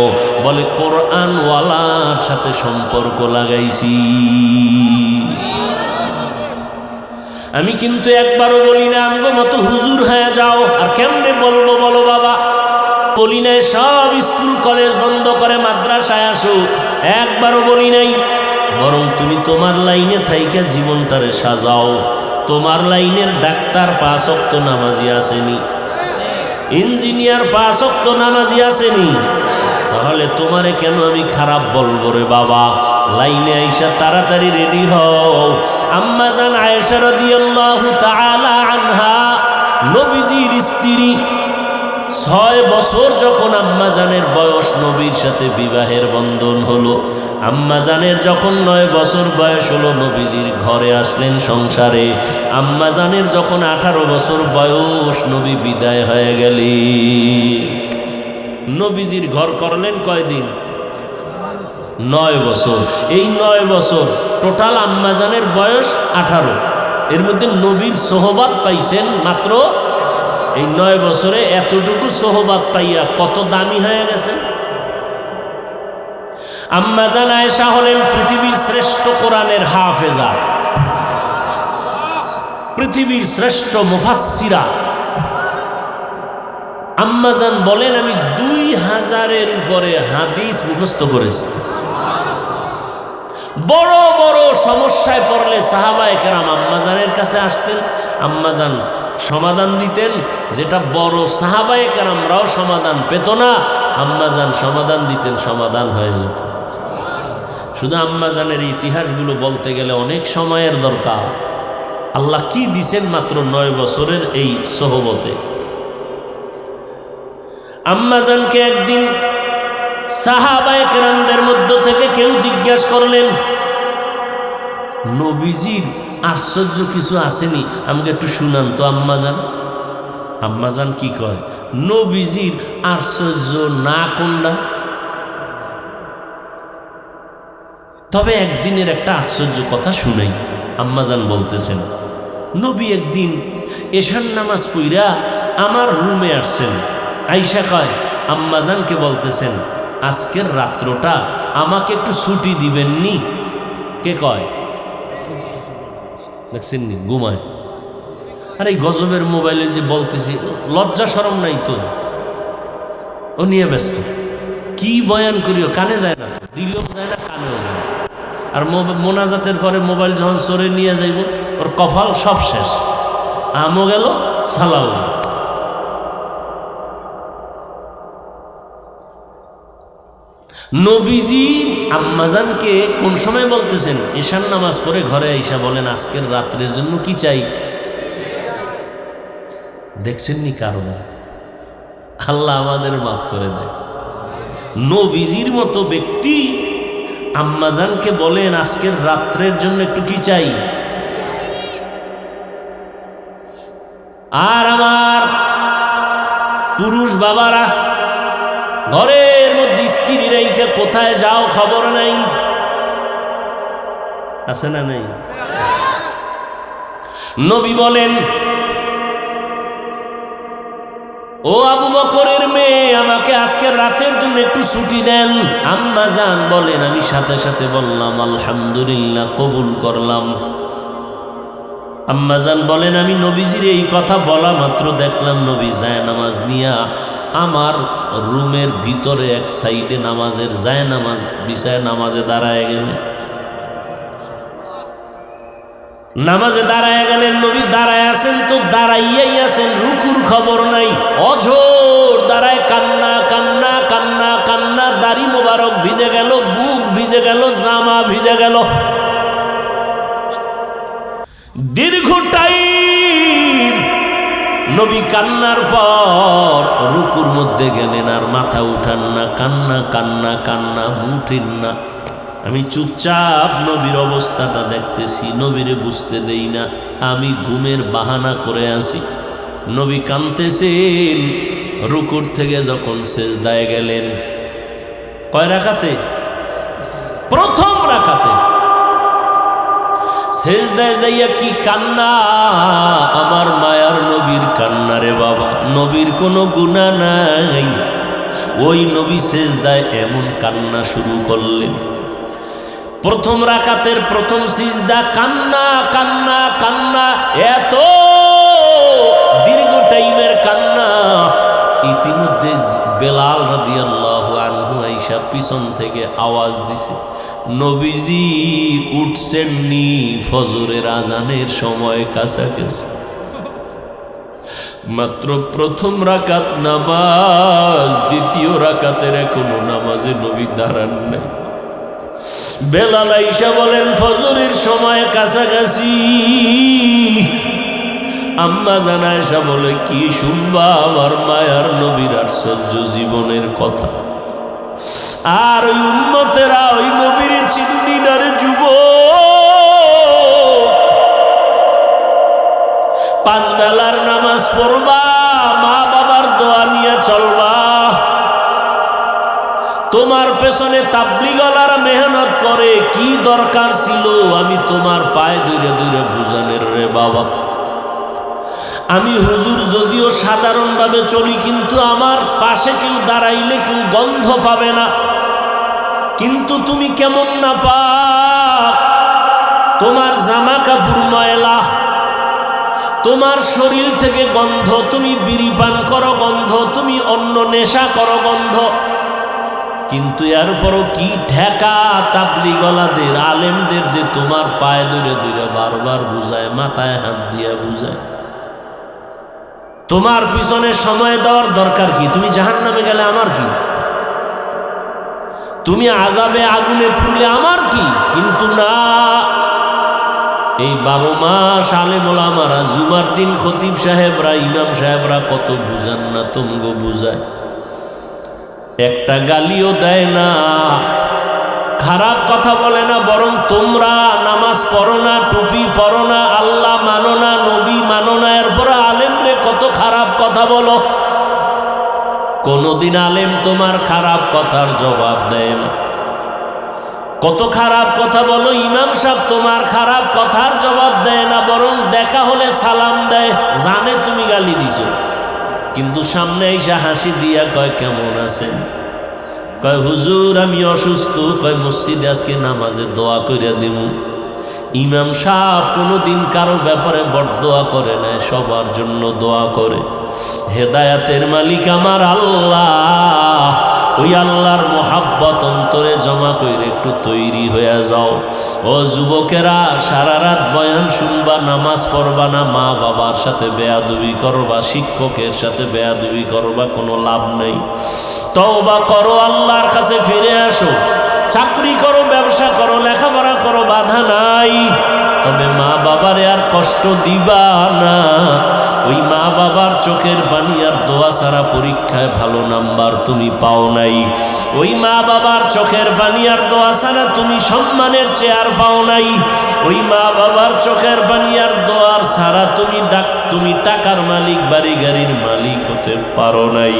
Speaker 1: বলে কোরআনওয়ালার সাথে সম্পর্ক লাগাইছি। আমি কিন্তু একবারও বলি না আমগো মতো হুজুর হয়ে যাও। আর কেমনে বলবো বলো বাবা? বলি নাই সব স্কুল কলেজ বন্ধ করে মাদ্রাসায় আসো, একবারও বলি নাই। বরং তুমি তোমার লাইনে থাইকা জীবনটারে সাজাও। তোমার লাইনের ডাক্তার 5 ওয়াক্ত নামাজি আসেনি, ইঞ্জিনিয়ার 5 ওয়াক্ত নামাজি আসেনি, তাহলে তোমারে কেন আমি খারাপ বলবো রে বাবা? লাইনে আইসা তাড়াতাড়ি রেডি হও। আম্মা জান আয়েশা রাদিয়াল্লাহু তাআলা আনহা নবীজির স্ত্রী, 6 বছর যখন আম্মা জানের বয়স, নবীর সাথে বিবাহের বন্ধন হলো। আম্মা জানের যখন 9 বছর বয়স হলো, নবীজির ঘরে আসলেন সংসারে। আম্মা জানের যখন 18 বছর বয়স, নবী বিদায় হয়ে গেলেন। নবীজির ঘর করলেন কয়দিন? 9 বছর। এই 9 বছর টোটাল আম্মা জানের বয়স 18, এর মধ্যে নবীর সোহবাত পাইছেন মাত্র এই 9 বছরে। এতটুকু সোহবাত পাইয়া কত দামি হয়ে গেছেন। আম্মা জান আয়েশা হলেন পৃথিবীর শ্রেষ্ঠ কোরআনের হাফেজা, পৃথিবীর শ্রেষ্ঠ মুফাসসিরা। আম্মা জান বলেন আমি 2000-এর উপরে হাদিস মুখস্থ করেছি। বড় বড় সমস্যায় পড়লে সাহাবায়ে কেরাম আম্মা জানের কাছে আসতেন, আম্মা জান সমাধান দিতেন, যেটা বড় সাহাবায়ে কেরামরাও সমাধান পেত না, আম্মা জান সমাধান দিতেন, সমাধান হয়ে যেত। শুধু আম্মা জানের ইতিহাসগুলো বলতে গেলে অনেক সময়ের দরকার। আল্লাহ কি দিছেন মাত্র 9 বছরের এই সোহবতে। আম্মা জানকে একদিন সাহাবায়ে কেরামদের মধ্য থেকে কেউ জিজ্ঞাসা করলেন, নবীজির আশ্চর্য কিছু আসেনি, আমাকে একটু শুনান তো আম্মা জান। আম্মা জান কি কয়, নবীজির আশ্চর্য না কোনটা? তবে একদিনের একটা আশ্চর্য কথা শুনাই। আম্মা জান বলতেছেন, নবী একদিন এশার নামাজ পইরা আমার রুমে আসছেন। আয়েশা কয়, আম্মা জানকে বলতেছেন, আজকের রাত্রটা আমাকে একটু ছুটি দিবেননি? কে কয়? দেখছেন নি ঘুমায়। আর এই গজবের মোবাইলে যে বলতেছি, লজ্জা শরম নাই তো? ও নিয়ে ব্যস্ত, কি বয়ান করিও, কানে যায় না তো, দিলেও যায় না, কানেও যায় না। আর মোনাজাতের পরে মোবাইল যখন সরে নিয়ে যাইব, ওর কপাল সব শেষ, আমও গেল, সালাও। নবীজি আম্মাজানকে কোন সময় বলতেছেন? ঈশান নামাজ পড়ে ঘরে আইসা বলেন, আজকের রাত্রের জন্য কি চাই? দেখছেন নি কারণে? আল্লাহ আমাদের মাফ করে দেয়। নবীজির মতো ব্যক্তি আম্মাজানকে বলেন, আজকের রাত্রের জন্য একটু কি চাই? আর আমার পুরুষ বাবারা ঘরের মধ্যে স্ত্রী রেখে কোথায় যাও খবর নাই, আছে না নাই? নবী বলেন, ও আবু বকরের মেয়ে, আমাকে আজকের রাতের জন্য একটু ছুটি দেন। আম্মা জান বলেন, আমি সাথে সাথে বললাম আলহামদুলিল্লাহ, কবুল করলাম। আম্মা জান বলেন, আমি নবীজির এই কথা বলা মাত্র দেখলাম নবী জায়নামাজ নিয়া আমার রুমের ভিতরে এক সাইডে নামাজের জায়নামাজ বিছায় নামাজে দাঁড়ায় গেলেন। নামাজে দাঁড়ায় গেলেন। নবী দাঁড়ায় আছেন তো দাঁড়াইয়াই আছেন, রুকুর খবর নাই, অঝোর দাঁড়ায় কান্না কান্না কান্না কান্না। দাড়ি মোবারক ভিজে গেল, বুক ভিজে গেল, জামা ভিজে গেল। দীর্ঘ টাইম নবী কান্নার পর রুকুর মধ্যে গেলেন, আর মাথা উঠান না, কান্না কান্না কান্না, উঠেন না। আমি চুপচাপ নবীর অবস্থাটা দেখতেছি, নবীরে বুঝতে দেই না, আমি ঘুমের বাহানা করে আসি। নবী কাঁদতেছেন। রুকুর থেকে যখন সেজদায় গেলেন, কয় রাকাতে? প্রথম রাকাতে। সেজদায় যাইয়া কি কান্না! আমার মায়ার নবীর কান্না রে বাবা। নবীর কোনো গুনাহ নাই, ওই নবী সেজদায় এমন কান্না শুরু করলেন। প্রথম রাকাতের প্রথম সিজদা, কান্না কান্না কান্না, এত দীর্ঘ টাইমের কান্না। ইতিমধ্যে বেলাল রাদিয়াল্লাহু আনহু আইসা পিছন থেকে আওয়াজ দিছে, নবীজি উঠছেননি, ফজরের আজানের সময় কাছাকাছি। মাত্র প্রথম রাকাত নামাজ, দ্বিতীয় রাকাতের এখনো নামাজে নবী দাঁড়ান নাই। বেলাল আইসা বলেন ফজরের সময় কাছাকাছি। আম্মা জান আয়েশা বলে, কি শুনবা আমার মায়ার নবীর আশ্চর্য জীবনের কথা। আর ওই উম্মতেরা ওই নবীর চিন্নি না রে যুবক, 5 বেলার নামাজ পড়বা, মা বাবার দোয়া নিয়ে চলবা। তোমার পেছনে তাবলীগওয়ালারা মেহনত করে, কি দরকার ছিল আমি তোমার পায়ে ধরে ধরে বুঝানের রে বাবা। আমি হুজুর যদিও সাধারণভাবে চলি, কিন্তু আমার পাশে কেউ দাঁড়াইলে কেউ গন্ধ পাবে না। কিন্তু তুমি কেমন না পাক, তোমার জামা কাপড় ময়লা, তোমার শরীর থেকে গন্ধ, তুমি বিড়ি পান করো গন্ধ, তুমি অন্য নেশা করো গন্ধ। কিন্তু এরপরও কি ঠেকা তাবলীগওয়ালাদের, আলেমদের যে তোমার পায়ে ধরে ধরে বারবার বুঝায়, মাথায় হাত দিয়ে বুঝায়। তোমার পিছনে সময় দেওয়ার দরকার কি? তুমি জাহান্নামে গেলে আমার কি? তুমি আযাবে আগুনে পুড়লে আমার কি? কিন্তু না, এই 12 মাস আলেম ওলামারা, জুমার দিন খতিব সাহেবরা, ইমাম সাহেবরা কত বুঝান না, তুমগো বুঝায়, একটা গালিও দেয় না, খারাপ কথা বলে না, বরং তোমরা নামাজ পড়ো না, টুপি পড়ো না, আল্লাহ মানো না, নবী মানো না, এরপর আলেমরে কত খারাপ কথা বলো। কোনদিন আলেম তোমার খারাপ কথার জবাব দেয় না। কত খারাপ কথা বলো, ইমাম সাহেব তোমার খারাপ কথার জবাব দেয় না, বরং দেখা হলে সালাম দেয়, জানে তুমি গালি দিছো, কিন্তু সামনে এসে হাসি দিয়া কয় কেমন আছেন, কয় হুজুর আমি অসুস্থ, কয় মসজিদে আজকে নামাজে দোয়া কইরা দিমু। ইমাম সাহেব কোনোদিন কারো ব্যাপারে বড়দোয়া করে না, সবার জন্য দোয়া করে। হেদায়াতের মালিক আমার আল্লাহ, ওই আল্লাহর মোহাব্বত অন্তরে জমা কইরে একটু তৈরি হয়ে যাও। ও যুবকেরা, সারা রাত বয়ান শুনবা, নামাজ পড়বা না, মা বাবার সাথে বেয়াদবি করবা, শিক্ষকের সাথে বেয়াদবি করবা, কোনো লাভ নেই। তওবা করো, আল্লাহর কাছে ফিরে আসো। চাকরি করো, ব্যবসা করো, লেখাপড়া করো, বাধা নাই, তবে মা বাবারে আর কষ্ট দিবা না। ওই মা বাবার চোখের পানি আর দোয়া ছাড়া পরীক্ষায় ভালো নাম্বার তুমি পাও নাই। ওই মা বাবার চোখের পানি আর দোয়া ছাড়া তুমি সম্মানের চেয়ার পাও নাই। ওই মা বাবার চোখের পানি আর দোয়ার ছাড়া তুমি টাকার মালিক, বাড়ি গাড়ির মালিক হতে পারো নাই।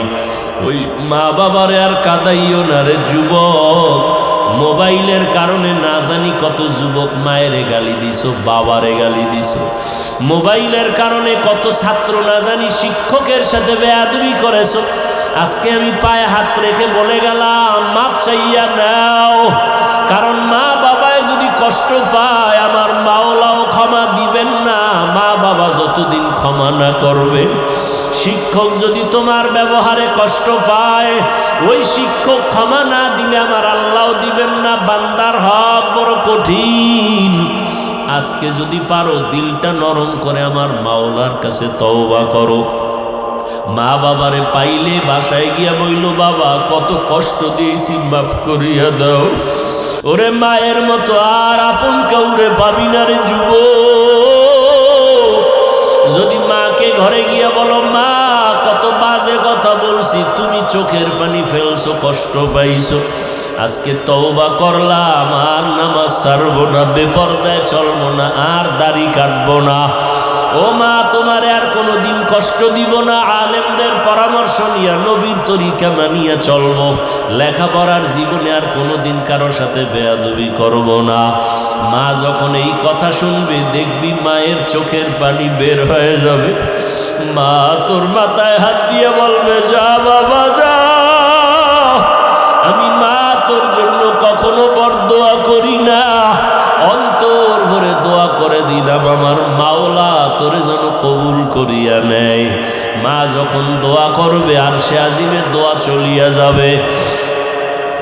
Speaker 1: ওই মা বাবারে আর কাঁদাইও না রে যুবক। মোবাইলের কারণে না জানি কত যুবক মায়েরে গালি দিছো, বাবারে গালি দিছো। মোবাইলের কারণে কত ছাত্র না জানি শিক্ষকের সাথে বেয়াদবি করেছো। আজকে আমি পায়ে হাত রেখে বলে গেলাম, মাপ চাইয়া নাও, কারণ মা বাবায় যদি কষ্ট পায় আমার মাওলাও ক্ষমা দিবেন না। মা বাবা যতদিন ক্ষমা না করবে, শিক্ষক যদি তোমার ব্যবহারে কষ্ট পায়, ওই শিক্ষক ক্ষমা না দিলে আমার আল্লাহও দিবেন না। বান্দার হক বড় কঠিন। আজকে যদি পারো দিলটা নরম করে আমার মাওলার কাছে তওবা করো। মা বাবারে পাইলে বাসায় গিয়া বইল, বাবা কত কষ্ট দিয়েছি, মাফ করিয়া দাও। ওরে মায়ের মতো আর আপন কাউরে পাবি না রে যুবক। যদি মাকে ঘরে গিয়া বলো, মা কত বাজে কথা বলছি, তুমি চোখের পানি ফেলছো, কষ্ট পাইছো, আজকে তওবা করলাম, আর নামাজ ছাড়বো না, বেপরদায় চলবো না, আর দাড়ি কাটবো না। ও মা, তোমারে আর কোনোদিন কষ্ট দিব না। আলেমদের পরামর্শ নিয়ে নবীর তরিকা মানিয়া চলবো। লেখাপড়ার জীবনে আর কোনোদিন কারোর সাথে বেয়াদবি করব না। মা যখন এই কথা শুনবে, দেখবি মায়ের চোখের পানি বের হয়ে যাবে। মা তোর মাথায় হাত দিয়ে বলবে, যা বাবা যা, আমি মা তোর জন্য কখনো বরদোয়া করি না, অন্তর ভরে দোয়া করে দিলাম আমার মাওলা তোরে যেন কবুল করিয়া নেয়। মা যখন দোয়া করবে, আর সে আজিমে দোয়া চলিয়া যাবে।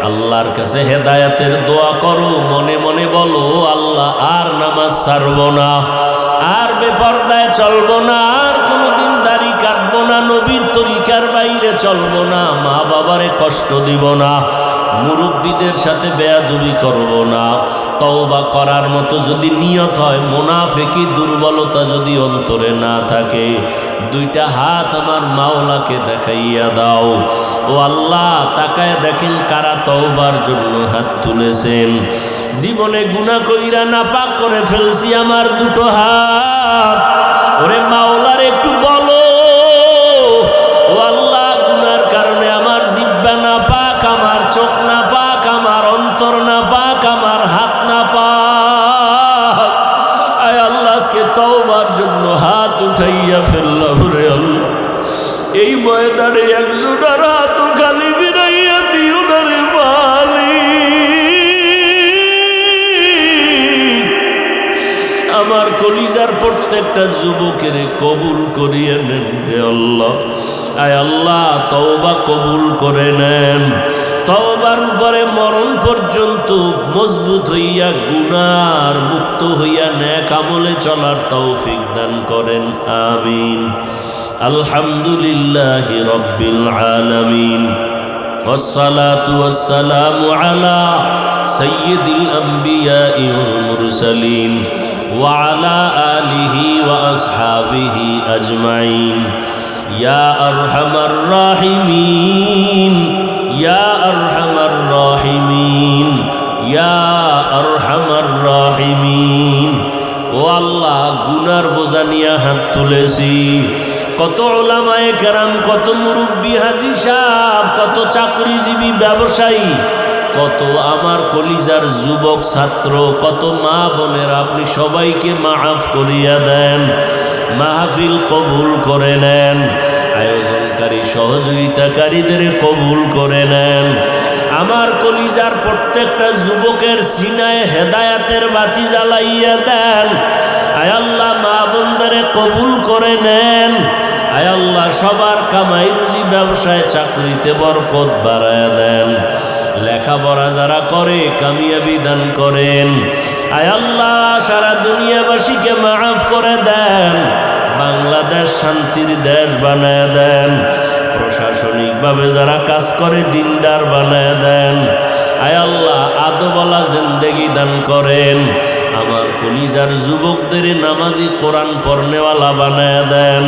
Speaker 1: আল্লাহর কাছে হেদায়েতের দোয়া করো, মনে মনে বলো আল্লাহ আর নামাজ ছাড়ব না, আর বেপরদায় চলব না, আর কোনোদিন দাড়ি কাটবো না, নবীর তরিকার বাইরে চলব না, মা বাবারে কষ্ট দিব না, মুরব্বীদের সাথে বেয়াদবি করব না। তওবা করার মতো যদি নিয়ত হয়, মুনাফিকি দুর্বলতা যদি অন্তরে না থাকে, দুইটা হাত আমার মাওলাকে দেখাইয়া দাও। ও আল্লাহ, তাকায় দেখেন কারা তওবার জন্য হাত তুলেছেন। জীবনে গুনাহ কইরা নাপাক করে ফেলছি আমার দুটো হাত, ওরে মাওলার একটু বলো, ও আল্লাহ, গুনার কারণে আমার জিহ্বা নাপাক, আমার চোখ নাপাক, আমার অন্তর নাপাক, আমার হাত নাপাক। আয় আল্লাহ, আজকে তওবার জন্য হাত উঠাইয়া ফেললাম রে আল্লাহ। এই ময়দানে একজনের হাত খালি বিরাইয়া দিও না রে মালিক। আমার কলিজার প্রত্যেকটা যুবকের কবুল করিয়ে নেন রে আল্লাহ। আয় আল্লাহ, তওবা কবুল করে নেন। তওবার উপরে মরণ পর্যন্ত মজবুত হইয়া গুনার মুক্ত হইয়া নেক আমলে চলার তৌফিক দান করেন, আমিন। আলহামদুলিল্লাহি রাব্বিল আলামিন, ওয়াসসালাতু ওয়াসসালামু আলা সাইয়্যিদিল আমবিয়াই ওয়াল মুরসালিন ওয়া আলা আলিহি ওয়া আসহাবিহি আজমাইন। ইয়া আরহামার রাহিমিন, ইয়া আরহামার রাহিমিন, ইয়া আরহামার রাহিমিন। ও আল্লাহ, গুনার বোঝা নিয়ে হাত তুলেছি। কত উলামায়ে কেরাম, কত মুরব্বী হাজী সাহেব, কত চাকরিজীবী ব্যবসায়ী, কত আমার কলিজার যুবক ছাত্র, কত মা বোনেরা, আপনি সবাইকে মাফ করিয়া দেন, মাহফিল কবুল করে নেন, আয়োজনকারী সহযোগিতাকারীদের কবুল করে নেন। আমার কলিজার প্রত্যেকটা যুবকের সিনায় হেদায়াতের বাতি জ্বালাইয়া দেন। আয় আল্লাহ, মা বোনদের কবুল করে নেন। আয় আল্লাহ, সবার কামাই রুজি, ব্যবসায় চাকরিতে বরকত বাড়ায়া দেন। লেখাপড়া যারা করে কামিয়াবি দান করেন। আয় আল্লাহ, সারা দুনিয়াবাসীকে মাফ করে দেন। বাংলাদেশ শান্তির দেশ বানায় দেন। প্রশাসনিকভাবে যারা কাজ করে দিনদার বানায় দেন। আয় আল্লাহ, আদবওয়ালা জিন্দেগি দান করেন। আমার কলিজার যুবকদের নামাজি, কোরআন পড়নেওয়ালা বানায় দেন।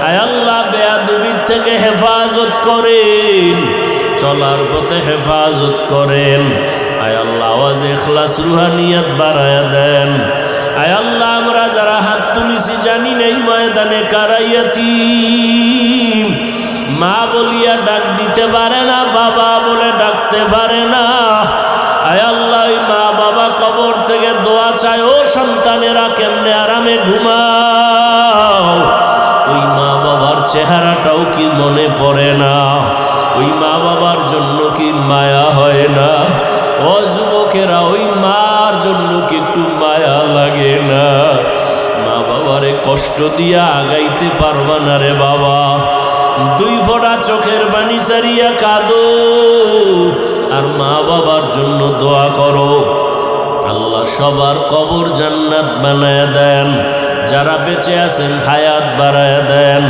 Speaker 1: আয় আল্লাহ, বেয়াদবির থেকে হেফাজত করেন, চলার পথে হেফাজত করেন। আয় আল্লাহ, আওয়াজ ইখলাস রুহানিয়াত বাড়ায়া দেন। আয় আল্লাহ, আমরা যারা হাত তুলিছি জানি না এই ময়দানে কারা ইয়াতীম, মা বলিয়া ডাক দিতে পারে না, বাবা বলে ডাকতে পারে না। আয় আল্লাহ, ওই মা বাবা কবর থেকে দোয়া চায়, ও সন্তানেরা কেমনে আরামে ঘুমাও। ওই মা বাবার চেহারাটাও কি মনে পড়ে না? ওই মা বাবার জন্য কি মায়া হয় না? ও যুবকেরা, ওই মার জন্য কি একটু মায়া লাগে না? মা বাবারে কষ্ট দিয়া আগাইতে পারবা না রে বাবা। দুই ফোঁটা চোখের পানি সারিয়া কাঁদো, আর মা বাবার জন্য দোয়া করো। আল্লাহ সবার কবর জান্নাত বানায় দেন। যারা বেঁচে আছেন হায়াত বাড়ায় দেন।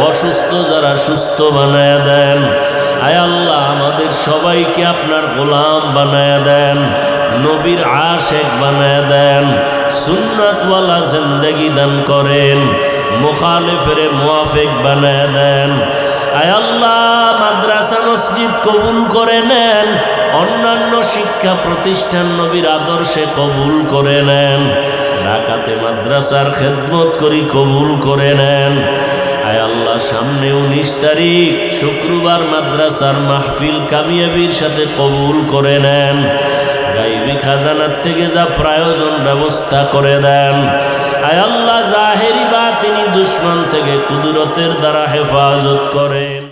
Speaker 1: অসুস্থ যারা সুস্থ বানায় দেন। আয় আল্লাহ, আমাদের সবাইকে আপনার গোলাম বানায় দেন, নবীর আশেক বানায় দেন, সুন্নাতওয়ালা জিন্দেগি দান করেন, মুখালিফের মুয়াফিক বানায় দেন। আয় আল্লাহ, মাদ্রাসা মসজিদ কবুল করে নেন। অন্যান্য শিক্ষা প্রতিষ্ঠান নবীর আদর্শে কবুল করে নেন। ঢাকাতে মাদ্রাসার খেদমত করি, কবুল করে নেন। আয় আল্লাহ, সামনে 19 তারিখ শুক্রবার মাদ্রাসার মাহফিল কামিয়াবির সাথে কবুল করে নেন। গাইবি খাজানার থেকে যা প্রয়োজন ব্যবস্থা করে দেন। আয় আল্লাহ, জাহেরি বাতিনি দুশমন থেকে কুদরতের দ্বারা হেফাজত করেন।